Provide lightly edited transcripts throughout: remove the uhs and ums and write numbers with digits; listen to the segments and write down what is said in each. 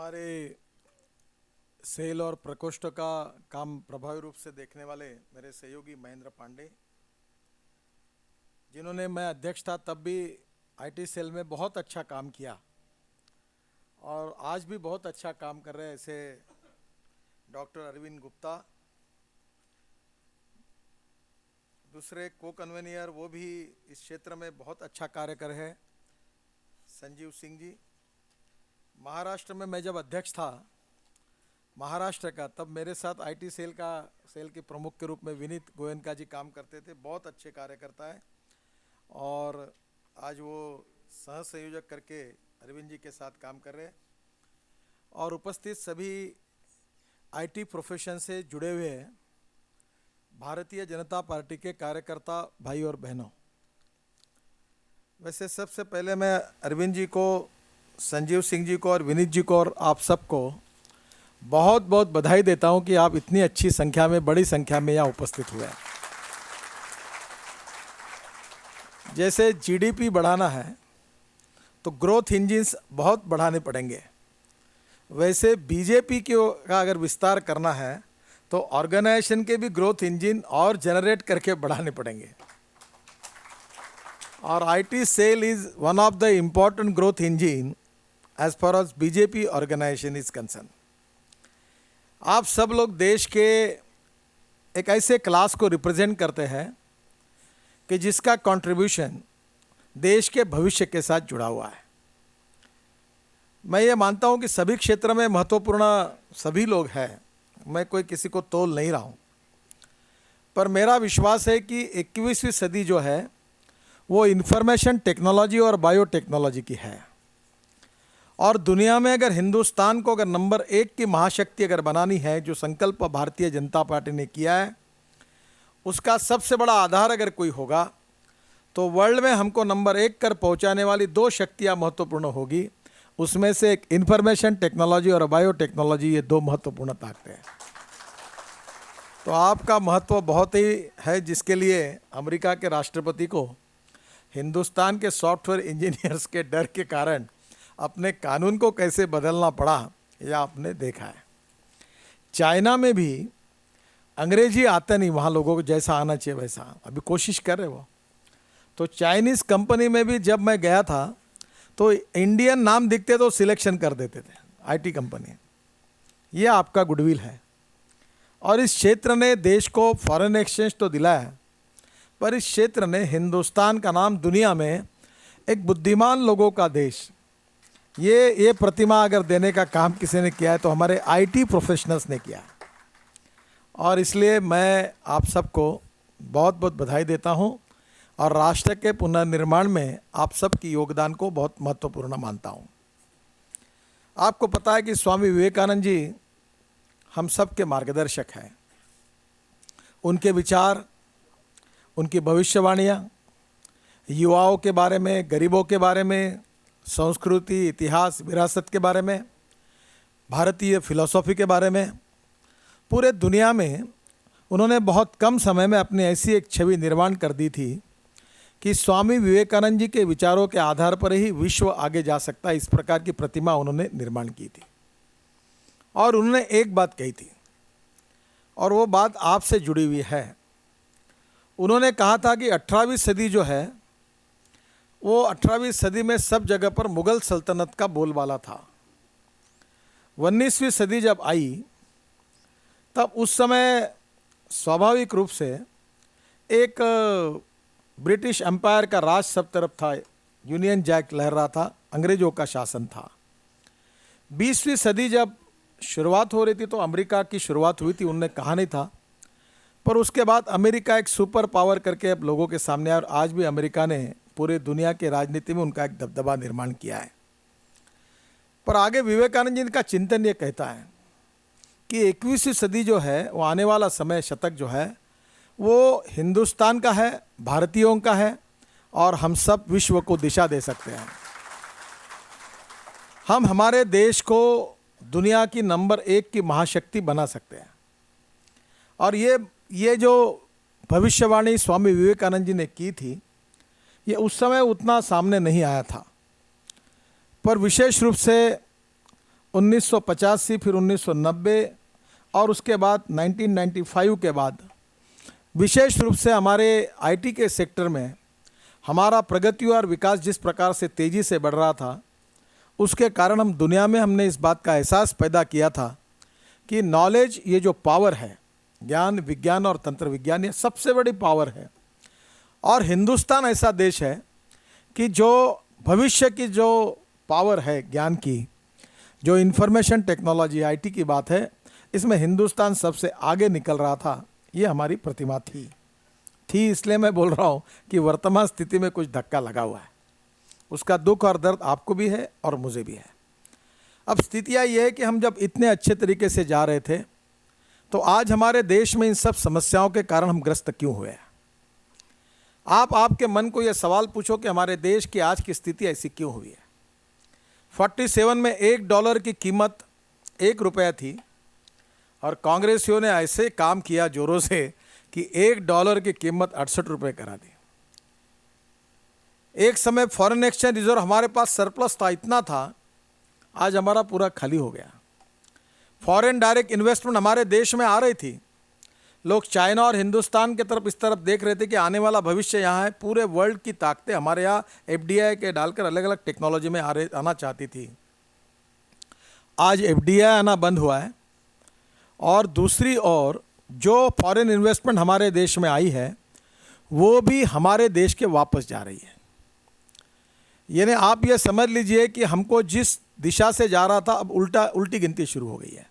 हमारे सेल और प्रकोष्ठ का काम प्रभावी रूप से देखने वाले मेरे सहयोगी महेंद्र पांडे, जिन्होंने मैं अध्यक्ष था तब भी आईटी सेल में बहुत अच्छा काम किया और आज भी बहुत अच्छा काम कर रहे हैं, ऐसे डॉक्टर अरविंद गुप्ता। दूसरे को कन्वेनियर वो भी इस क्षेत्र में बहुत अच्छा कार्य कर रहे हैं, संजीव सिंह जी। महाराष्ट्र में मैं जब अध्यक्ष था महाराष्ट्र का, तब मेरे साथ आईटी सेल के प्रमुख के रूप में विनीत गोयनका जी काम करते थे। बहुत अच्छे कार्य करता है और आज वो सह संयोजक करके अरविंद जी के साथ काम कर रहे हैं। और उपस्थित सभी आईटी प्रोफेशन से जुड़े हुए हैं भारतीय जनता पार्टी के कार्यकर्ता भाई और बहनों, वैसे सबसे पहले मैं अरविंद जी को, संजीव सिंह जी को और विनीत जी को और आप सबको बहुत बहुत बधाई देता हूं कि आप इतनी अच्छी संख्या में, बड़ी संख्या में यहाँ उपस्थित हुए हैं। जैसे जीडीपी बढ़ाना है तो ग्रोथ इंजिन्स बहुत बढ़ाने पड़ेंगे, वैसे बीजेपी का अगर विस्तार करना है तो ऑर्गेनाइजेशन के भी ग्रोथ इंजिन और जनरेट करके बढ़ाने पड़ेंगे। और IT cell is one of the important growth engine as far as BJP organisation is concern. आप सब लोग देश के एक ऐसे क्लास को रिप्रेजेंट करते हैं कि जिसका कंट्रीब्यूशन देश के भविष्य के साथ जुड़ा हुआ है। मैं ये मानता हूँ कि सभी क्षेत्र में महत्वपूर्ण सभी लोग हैं, मैं कोई किसी को तोल नहीं रहा हूँ, पर मेरा विश्वास है कि 21वीं सदी जो है वो इंफॉर्मेशन टेक्नोलॉजी और बायोटेक्नोलॉजी की है। और दुनिया में अगर हिंदुस्तान को अगर नंबर 1 की महाशक्ति अगर बनानी है, जो संकल्प भारतीय जनता पार्टी ने किया है, उसका सबसे बड़ा आधार अगर कोई होगा तो वर्ल्ड में हमको नंबर 1 कर पहुंचाने वाली 2 शक्तियां महत्वपूर्ण होगी। उसमें से एक इंफॉर्मेशन टेक्नोलॉजी और बायोटेक्नोलॉजी, ये 2 महत्वपूर्ण ताकतें हैं। तो आपका महत्व बहुत ही है, जिसके लिए अमेरिका के राष्ट्रपति को हिंदुस्तान के सॉफ्टवेयर इंजीनियर्स के डर के कारण अपने कानून को कैसे बदलना पड़ा, यह आपने देखा है। चाइना में भी अंग्रेजी आता नहीं, वहाँ लोगों को जैसा आना चाहिए वैसा अभी कोशिश कर रहे वो। तो चाइनीज़ कंपनी में भी जब मैं गया था तो इंडियन नाम दिखते तो सिलेक्शन कर देते थे, आईटी कंपनी। ये आपका गुडविल है और इस क्षेत्र ने देश को फॉरेन एक्सचेंज तो दिलाया है, पर इस क्षेत्र ने हिंदुस्तान का नाम दुनिया में एक बुद्धिमान लोगों का देश, ये प्रतिमा अगर देने का काम किसी ने किया है तो हमारे आईटी प्रोफेशनल्स ने किया है। और इसलिए मैं आप सबको बहुत बहुत बधाई देता हूं और राष्ट्र के पुनर्निर्माण में आप सबकी योगदान को बहुत महत्वपूर्ण मानता हूं। आपको पता है कि स्वामी विवेकानंद जी हम सब के मार्गदर्शक हैं। उनके विचार, उनकी भविष्यवाणियाँ युवाओं के बारे में, गरीबों के बारे में, संस्कृति, इतिहास, विरासत के बारे में, भारतीय फिलॉसफी के बारे में, पूरे दुनिया में उन्होंने बहुत कम समय में अपनी ऐसी एक छवि निर्माण कर दी थी कि स्वामी विवेकानंद जी के विचारों के आधार पर ही विश्व आगे जा सकता है। इस प्रकार की प्रतिमा उन्होंने निर्माण की थी। और उन्होंने एक बात कही थी और वो बात आपसे जुड़ी हुई है। उन्होंने कहा था कि 18वीं सदी जो है वो 18वीं सदी में सब जगह पर मुग़ल सल्तनत का बोलबाला था। 19वीं सदी जब आई तब उस समय स्वाभाविक रूप से एक ब्रिटिश एम्पायर का राज सब तरफ था, यूनियन जैक लहर रहा था, अंग्रेज़ों का शासन था। 20वीं सदी जब शुरुआत हो रही थी तो अमेरिका की शुरुआत हुई थी, उन्होंने कहा नहीं था, पर उसके बाद अमेरिका एक सुपर पावर करके अब लोगों के सामने आया और आज भी अमेरिका ने पूरे दुनिया के राजनीति में उनका एक दबदबा निर्माण किया है। पर आगे विवेकानंद जी का चिंतन ये कहता है कि 21वीं सदी जो है वो आने वाला समय, शतक जो है वो हिंदुस्तान का है, भारतीयों का है और हम सब विश्व को दिशा दे सकते हैं। हम हमारे देश को दुनिया की नंबर 1 की महाशक्ति बना सकते हैं। और ये जो भविष्यवाणी स्वामी विवेकानंद जी ने की थी, ये उस समय उतना सामने नहीं आया था, पर विशेष रूप से 1985 फिर 1990 और उसके बाद 1995 के बाद विशेष रूप से हमारे आईटी के सेक्टर में हमारा प्रगति और विकास जिस प्रकार से तेज़ी से बढ़ रहा था, उसके कारण हम दुनिया में हमने इस बात का एहसास पैदा किया था कि नॉलेज, ये जो पावर है, ज्ञान, विज्ञान और तंत्र विज्ञान, ये सबसे बड़ी पावर है। और हिंदुस्तान ऐसा देश है कि जो भविष्य की जो पावर है ज्ञान की, जो इंफॉर्मेशन टेक्नोलॉजी आईटी की बात है, इसमें हिंदुस्तान सबसे आगे निकल रहा था। ये हमारी प्रतिमा थी इसलिए मैं बोल रहा हूँ कि वर्तमान स्थिति में कुछ धक्का लगा हुआ है। उसका दुख और दर्द आपको भी है और मुझे भी है। अब स्थितियाँ ये है कि हम जब इतने अच्छे तरीके से जा रहे थे, तो आज हमारे देश में इन सब समस्याओं के कारण हम ग्रस्त क्यों हुए हैं? आपके मन को यह सवाल पूछो कि हमारे देश की आज की स्थिति ऐसी क्यों हुई है। 47 में $1 की कीमत ₹1 थी और कांग्रेसियों ने ऐसे काम किया जोरों से कि $1 की कीमत ₹68 करा दी। एक समय फॉरेन एक्सचेंज रिजर्व हमारे पास सरप्लस था, इतना था, आज हमारा पूरा खाली हो गया। फॉरेन डायरेक्ट इन्वेस्टमेंट हमारे देश में आ रही थी। लोग चाइना और हिंदुस्तान की तरफ इस तरफ देख रहे थे कि आने वाला भविष्य यहाँ है। पूरे वर्ल्ड की ताकतें हमारे यहाँ एफडीआई के डालकर अलग अलग टेक्नोलॉजी में आना चाहती थी। आज एफडीआई आना बंद हुआ है और दूसरी ओर जो फॉरेन इन्वेस्टमेंट हमारे देश में आई है, वो भी हमारे देश के वापस जा रही है। यानी आप ये समझ लीजिए कि हमको जिस दिशा से जा रहा था, अब उल्टी गिनती शुरू हो गई है।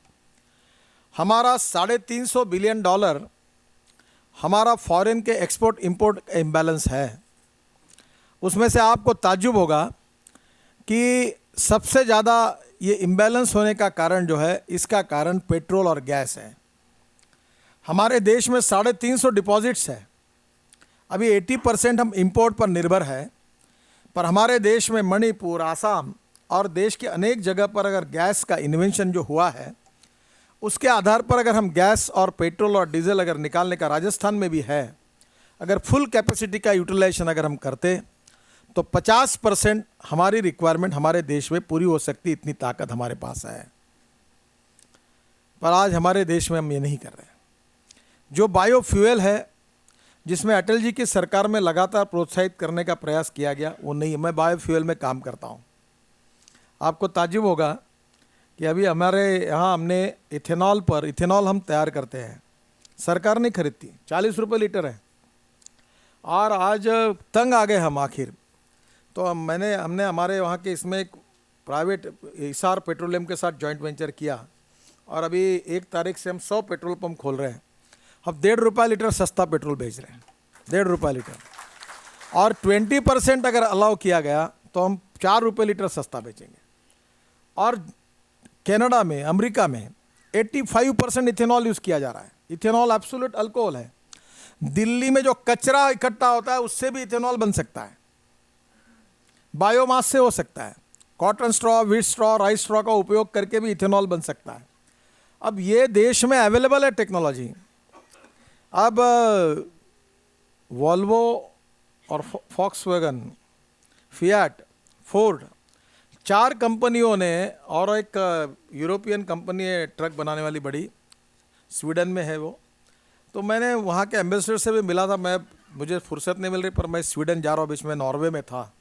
हमारा $350 बिलियन हमारा फॉरेन के एक्सपोर्ट इंपोर्ट इम्बैलेंस है। उसमें से आपको ताज्जुब होगा कि सबसे ज़्यादा ये इम्बैलेंस होने का कारण जो है, इसका कारण पेट्रोल और गैस है। हमारे देश में 350 डिपॉजिट्स है। अभी 80% हम इंपोर्ट पर निर्भर है, पर हमारे देश में मणिपुर, आसाम और देश के अनेक जगह पर अगर गैस का इन्वेंशन जो हुआ है, उसके आधार पर अगर हम गैस और पेट्रोल और डीजल अगर निकालने का, राजस्थान में भी है, अगर फुल कैपेसिटी का यूटिलाइजेशन अगर हम करते तो 50% हमारी रिक्वायरमेंट हमारे देश में पूरी हो सकती, इतनी ताकत हमारे पास है। पर आज हमारे देश में हम ये नहीं कर रहे। जो बायोफ्यूल है, जिसमें अटल जी की सरकार में लगातार प्रोत्साहित करने का प्रयास किया गया, वो नहीं। मैं बायोफ्यूल में काम करता हूँ। आपको ताज्जुब होगा कि अभी हमारे यहाँ हमने इथेनॉल हम तैयार करते हैं, सरकार नहीं खरीदती, ₹40 लीटर है। और आज तंग आ गए हम आखिर। तो हमने हमारे वहाँ के इसमें एक प्राइवेट हिसार पेट्रोलियम के साथ जॉइंट वेंचर किया और अभी 1 तारीख से हम 100 पेट्रोल पंप खोल रहे हैं। अब ₹1.5 लीटर सस्ता पेट्रोल बेच रहे हैं, ₹1.5 लीटर। और 20% अगर अलाउ किया गया तो हम ₹4 लीटर सस्ता बेचेंगे। और कनाडा में, अमेरिका में 85% इथेनॉल यूज़ किया जा रहा है। इथेनॉल एब्सोल्यूट अल्कोहल है। दिल्ली में जो कचरा इकट्ठा होता है, उससे भी इथेनॉल बन सकता है, बायोमास से हो सकता है। Cotton straw, wheat straw, rice straw का उपयोग करके भी इथेनॉल बन सकता है। अब ये देश में अवेलेबल है टेक्नोलॉजी। अब वॉल्वो और फॉक्सवैगन, फिएट, फोर्ड, 4 कंपनियों ने, और एक यूरोपियन कंपनी है ट्रक बनाने वाली बड़ी, स्वीडन में है वो। तो मैंने वहाँ के एम्बेसडर से भी मिला था। मुझे फुर्सत नहीं मिल रही, पर मैं स्वीडन जा रहा हूँ, बीच में नॉर्वे में था।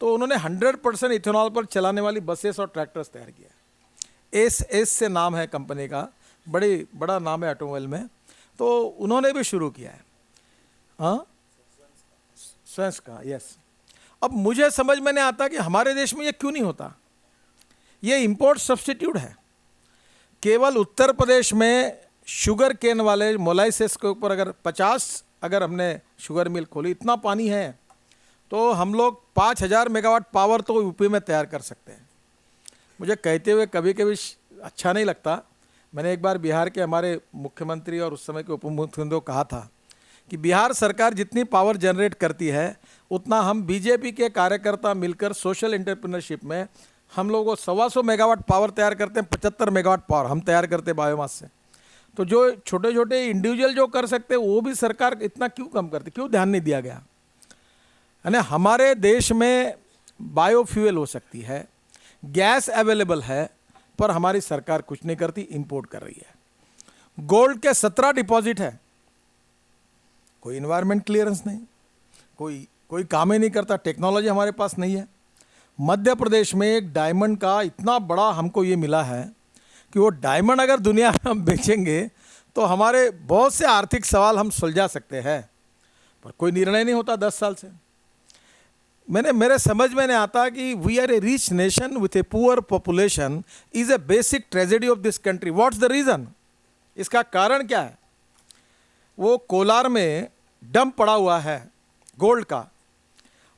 तो उन्होंने 100% इथेनॉल पर चलाने वाली बसेस और ट्रैक्टर्स तैयार किया। एस से नाम है कंपनी का, बड़ा नाम है ऑटोमोबाइल में। तो उन्होंने भी शुरू किया है। हाँ, स्वेंस का, यस। अब मुझे समझ में नहीं आता कि हमारे देश में ये क्यों नहीं होता। ये इंपोर्ट सब्स्टिट्यूट है। केवल उत्तर प्रदेश में शुगर केन वाले मोलाइसेस के ऊपर अगर 50 हमने शुगर मिल खोली, इतना पानी है, तो हम लोग 5000 मेगावाट पावर तो यूपी में तैयार कर सकते हैं। मुझे कहते हुए कभी कभी अच्छा नहीं लगता। मैंने एक बार बिहार के हमारे मुख्यमंत्री और उस समय के उप मुख्यमंत्री को कहा था कि बिहार सरकार जितनी पावर जनरेट करती है, उतना हम बीजेपी के कार्यकर्ता मिलकर सोशल एंटरप्रेन्योरशिप में हम लोग 125 मेगावाट पावर तैयार करते हैं। 75 मेगावाट पावर हम तैयार करते हैं बायोमास से। तो जो छोटे छोटे इंडिविजुअल जो कर सकते हैं, वो भी सरकार इतना क्यों कम करती, क्यों ध्यान नहीं दिया गया है ना। हमारे देश में बायोफ्यूल हो सकती है, गैस अवेलेबल है, पर हमारी सरकार कुछ नहीं करती, इंपोर्ट कर रही है। गोल्ड के 17 डिपॉजिट है, कोई इन्वायरमेंट क्लियरेंस नहीं, कोई काम ही नहीं करता, टेक्नोलॉजी हमारे पास नहीं है। मध्य प्रदेश में एक डायमंड का इतना बड़ा हमको ये मिला है कि वो डायमंड अगर दुनिया में हम बेचेंगे तो हमारे बहुत से आर्थिक सवाल हम सुलझा सकते हैं, पर कोई निर्णय नहीं होता 10 साल से। मेरे समझ में नहीं आता कि we are a rich nation with a poor population is a basic tragedy of this country. What's the reason? इसका कारण क्या है? वो कोलार में डंप पड़ा हुआ है गोल्ड का,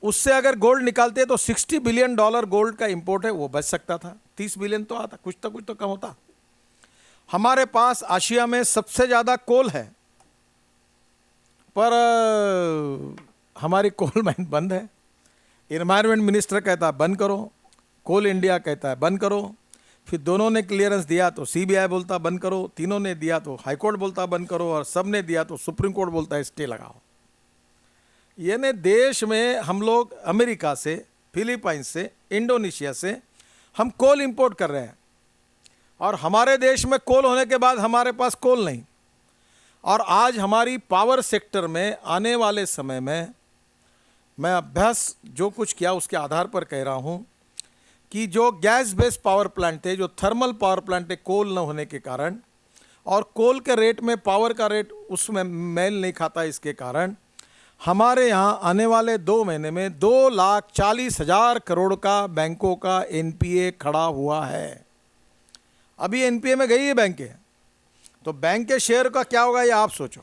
उससे अगर गोल्ड निकालते तो $60 बिलियन गोल्ड का इंपोर्ट है, वो बच सकता था। 30 बिलियन तो आता, कुछ तो कम होता। हमारे पास आशिया में सबसे ज़्यादा कोल है, पर हमारी कोल माइन बंद है। इन्वायरमेंट मिनिस्टर कहता है बंद करो, कोल इंडिया कहता है बंद करो, फिर दोनों ने क्लियरेंस दिया तो सीबीआई बोलता बंद करो, तीनों ने दिया तो हाई कोर्ट बोलता बंद करो, और सब ने दिया तो सुप्रीम कोर्ट बोलता है स्टे लगाओ। यानी देश में हम लोग अमेरिका से, फिलीपाइन से, इंडोनेशिया से हम कोल इंपोर्ट कर रहे हैं, और हमारे देश में कोल होने के बाद हमारे पास कोल नहीं। और आज हमारी पावर सेक्टर में आने वाले समय में, मैं अभ्यास जो कुछ किया उसके आधार पर कह रहा हूँ कि जो गैस बेस्ड पावर प्लांट थे, जो थर्मल पावर प्लांट थे, कोल न होने के कारण, और कोल के रेट में पावर का रेट उसमें मेल नहीं खाता, इसके कारण हमारे यहाँ आने वाले 2 महीने में 2,40,000 करोड़ का बैंकों का एनपीए खड़ा हुआ है। अभी एनपीए में गई है बैंकें, तो बैंक के शेयर का क्या होगा ये आप सोचो।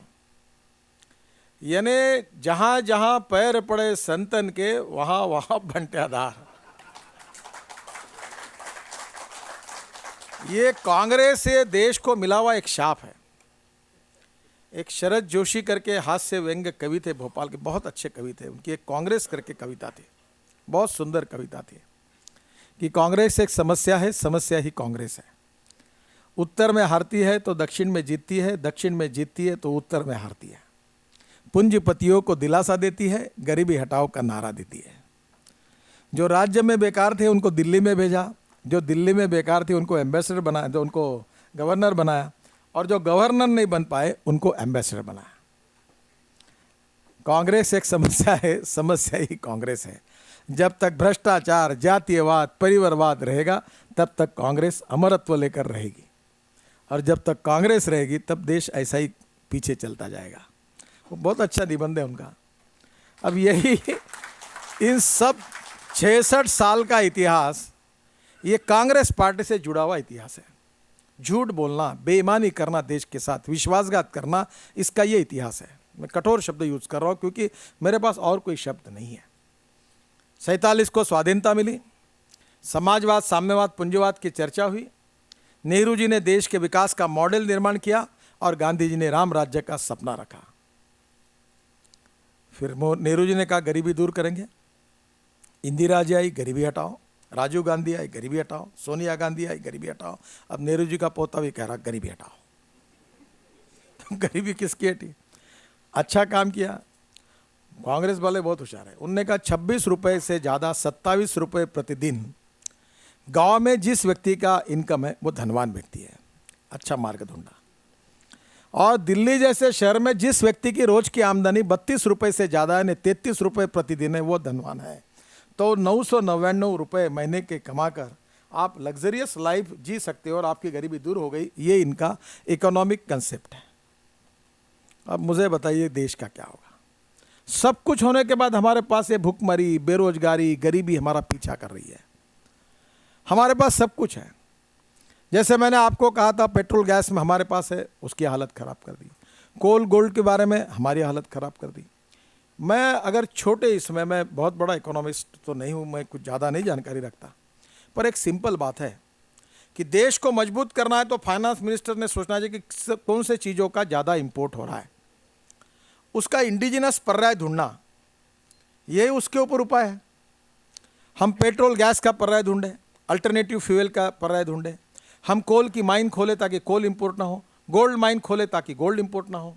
यानी जहाँ जहाँ पैर पड़े संतन के, वहाँ वहाँ बंटेदार। ये कांग्रेस से देश को मिला हुआ एक शाप है। एक शरद जोशी करके हास्य व्यंग्य कवि थे भोपाल के, बहुत अच्छे कवि थे, उनकी एक कांग्रेस करके कविता थी, बहुत सुंदर कविता थी कि कांग्रेस एक समस्या है, समस्या ही कांग्रेस है। उत्तर में हारती है तो दक्षिण में जीतती है, दक्षिण में जीतती है तो उत्तर में हारती है। पूंजीपतियों को दिलासा देती है, गरीबी हटाओ का नारा देती है। जो राज्य में बेकार थे उनको दिल्ली में भेजा, जो दिल्ली में बेकार थे उनको एम्बेसडर बनाया, जो उनको गवर्नर बनाया, और जो गवर्नर नहीं बन पाए उनको एम्बेसडर बनाया। कांग्रेस एक समस्या है, समस्या ही कांग्रेस है। जब तक भ्रष्टाचार, जातीयवाद, परिवारवाद रहेगा तब तक कांग्रेस अमरत्व लेकर रहेगी, और जब तक कांग्रेस रहेगी तब देश ऐसा ही पीछे चलता जाएगा। वो बहुत अच्छा निबंध है उनका। अब यही इन सब 66 साल का इतिहास, ये कांग्रेस पार्टी से जुड़ा हुआ इतिहास है। झूठ बोलना, बेईमानी करना, देश के साथ विश्वासघात करना, इसका ये इतिहास है। मैं कठोर शब्द यूज़ कर रहा हूँ क्योंकि मेरे पास और कोई शब्द नहीं है। 47 को स्वाधीनता मिली, समाजवाद, साम्यवाद, पूंजीवाद की चर्चा हुई, नेहरू जी ने देश के विकास का मॉडल निर्माण किया, और गांधी जी ने राम राज्य का सपना रखा। फिर नेहरू जी ने कहा गरीबी दूर करेंगे, इंदिरा जी आई गरीबी हटाओ, राजीव गांधी आई गरीबी हटाओ, सोनिया गांधी आई गरीबी हटाओ, अब नेहरू जी का पोता भी कह रहा गरीबी हटाओ। तो गरीबी किसकी हटी? अच्छा काम किया। कांग्रेस वाले बहुत होशियार है, उनने कहा 26 रुपये से ज़्यादा 27 रुपये प्रतिदिन गांव में जिस व्यक्ति का इनकम है वो धनवान व्यक्ति है। अच्छा मार्ग ढूंढा। और दिल्ली जैसे शहर में जिस व्यक्ति की रोज की आमदनी 32 रुपये से ज़्यादा है, 33 रुपये प्रतिदिन है, वो धनवान है। तो 999 रुपये महीने के कमाकर आप लग्जरियस लाइफ जी सकते हो और आपकी गरीबी दूर हो गई। ये इनका इकोनॉमिक कंसेप्ट है। अब मुझे बताइए देश का क्या होगा? सब कुछ होने के बाद हमारे पास ये भूखमरी, बेरोजगारी, गरीबी हमारा पीछा कर रही है। हमारे पास सब कुछ है, जैसे मैंने आपको कहा था पेट्रोल गैस में हमारे पास है, उसकी हालत ख़राब कर दी। कोल गोल्ड के बारे में हमारी हालत ख़राब कर दी। मैं अगर छोटे इसमें, मैं बहुत बड़ा इकोनॉमिस्ट तो नहीं हूँ, मैं कुछ ज़्यादा नहीं जानकारी रखता, पर एक सिंपल बात है कि देश को मजबूत करना है तो फाइनेंस मिनिस्टर ने सोचना चाहिए कि कौन से चीज़ों का ज़्यादा इंपोर्ट हो रहा है, उसका इंडिजिनस पर्याय ढूंढना, यही उसके ऊपर उपाय है। हम पेट्रोल गैस का पर्याय ढूंढें, अल्टरनेटिव फ्यूल का पर्याय ढूंढें, हम कोल की माइन खोले ताकि कोल इंपोर्ट ना हो, गोल्ड माइन खोले ताकि गोल्ड इंपोर्ट ना हो।